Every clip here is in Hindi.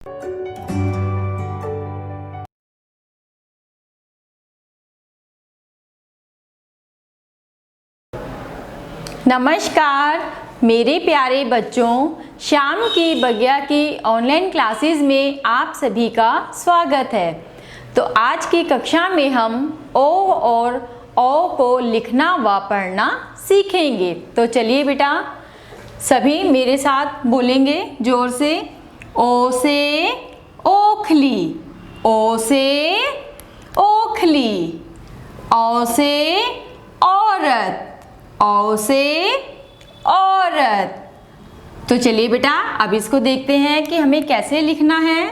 नमस्कार मेरे प्यारे बच्चों, शाम की बगिया की ऑनलाइन क्लासेस में आप सभी का स्वागत है। तो आज की कक्षा में हम ओ और औ को लिखना व पढ़ना सीखेंगे। तो चलिए बेटा, सभी मेरे साथ बोलेंगे जोर से। ओ से ओखली, ओ से ओखली। औ से औरत, औ से औरत। तो चलिए बेटा, अब इसको देखते हैं कि हमें कैसे लिखना है।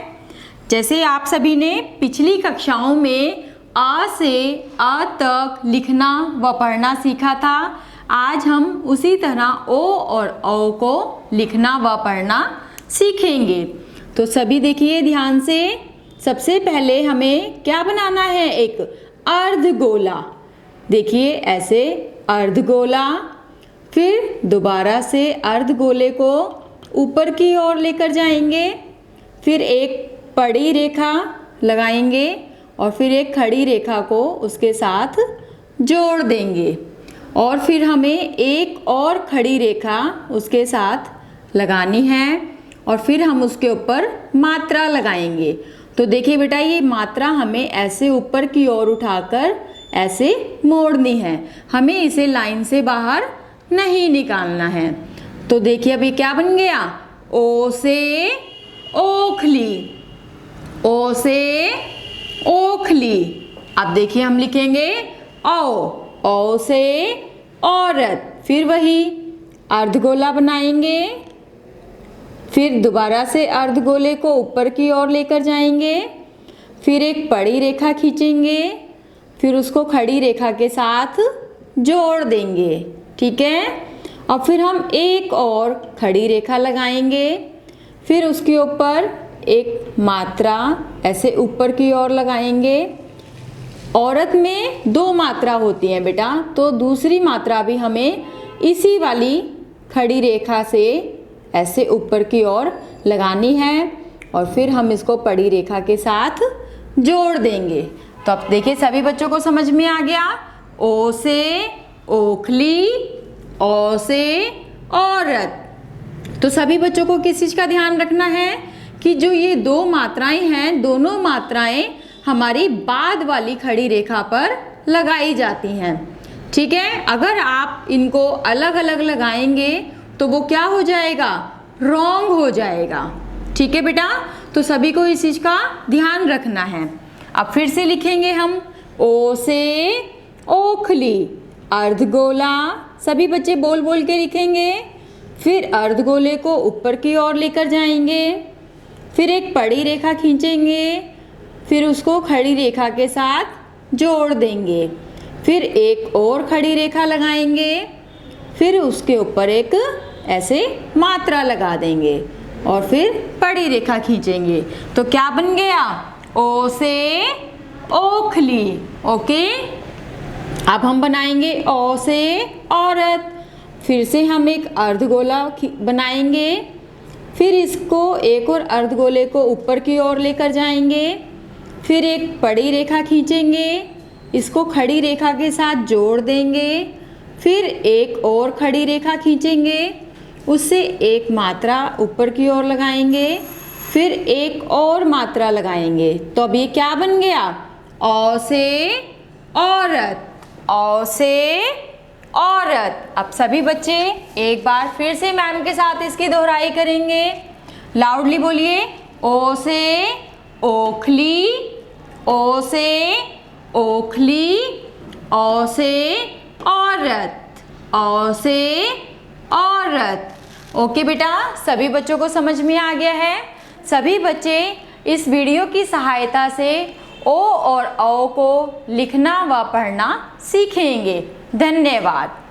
जैसे आप सभी ने पिछली कक्षाओं में अ से अ तक लिखना व पढ़ना सीखा था, आज हम उसी तरह ओ और औ को लिखना व पढ़ना सीखेंगे। तो सभी देखिए ध्यान से। सबसे पहले हमें क्या बनाना है? एक अर्धगोला। देखिए ऐसे अर्धगोला। फिर दोबारा से अर्धगोले को ऊपर की ओर लेकर जाएंगे। फिर एक पड़ी रेखा लगाएंगे और फिर एक खड़ी रेखा को उसके साथ जोड़ देंगे। और फिर हमें एक और खड़ी रेखा उसके साथ लगानी है और फिर हम उसके ऊपर मात्रा लगाएंगे। तो देखिए बेटा, ये मात्रा हमें ऐसे ऊपर की ओर उठाकर ऐसे मोड़नी है, हमें इसे लाइन से बाहर नहीं निकालना है। तो देखिए अभी क्या बन गया? ओ से ओखली, ओ से ओखली। अब देखिए हम लिखेंगे औ से औरत। फिर वही अर्धगोला बनाएंगे। फिर दोबारा से अर्धगोले को ऊपर की ओर लेकर जाएंगे। फिर एक पड़ी रेखा खींचेंगे, फिर उसको खड़ी रेखा के साथ जोड़ देंगे। ठीक है। और फिर हम एक और खड़ी रेखा लगाएंगे। फिर उसके ऊपर एक मात्रा ऐसे ऊपर की ओर लगाएंगे। औरत में दो मात्रा होती हैं बेटा, तो दूसरी मात्रा भी हमें इसी वाली खड़ी रेखा से ऐसे ऊपर की ओर लगानी है और फिर हम इसको पड़ी रेखा के साथ जोड़ देंगे। तो अब देखिए सभी बच्चों को समझ में आ गया। ओ से ओखली, औ से औरत। तो सभी बच्चों को किस चीज़ का ध्यान रखना है कि जो ये दो मात्राएं हैं, दोनों मात्राएं हमारी बाद वाली खड़ी रेखा पर लगाई जाती हैं। ठीक है। अगर आप इनको अलग अलग लगाएंगे तो वो क्या हो जाएगा? रॉन्ग हो जाएगा। ठीक है बेटा, तो सभी को इस चीज़ का ध्यान रखना है। अब फिर से लिखेंगे हम ओ से ओखली, अर्धगोला। सभी बच्चे बोल बोल के लिखेंगे। फिर अर्धगोले को ऊपर की ओर लेकर जाएंगे। फिर एक पड़ी रेखा खींचेंगे, फिर उसको खड़ी रेखा के साथ जोड़ देंगे। फिर एक और खड़ी रेखा लगाएंगे, फिर उसके ऊपर एक ऐसे मात्रा लगा देंगे और फिर पड़ी रेखा खींचेंगे। तो क्या बन गया? ओ से ओखली। ओके। अब हम बनाएंगे औ से औरत। फिर से हम एक अर्धगोला बनाएंगे। फिर इसको एक और अर्धगोले को ऊपर की ओर लेकर जाएंगे। फिर एक पड़ी रेखा खींचेंगे, इसको खड़ी रेखा के साथ जोड़ देंगे। फिर एक और खड़ी रेखा खींचेंगे, उससे एक मात्रा ऊपर की ओर लगाएंगे। फिर एक और मात्रा लगाएंगे। तो अब ये क्या बन गया? औ से औरत, औ से औरत। अब सभी बच्चे एक बार फिर से मैम के साथ इसकी दोहराई करेंगे। लाउडली बोलिए। ओ से ओखली, ओ से ओखली, औ से औरत, औ से औरत। ओके बेटा, सभी बच्चों को समझ में आ गया है। सभी बच्चे इस वीडियो की सहायता से ओ और औ को लिखना व पढ़ना सीखेंगे। धन्यवाद।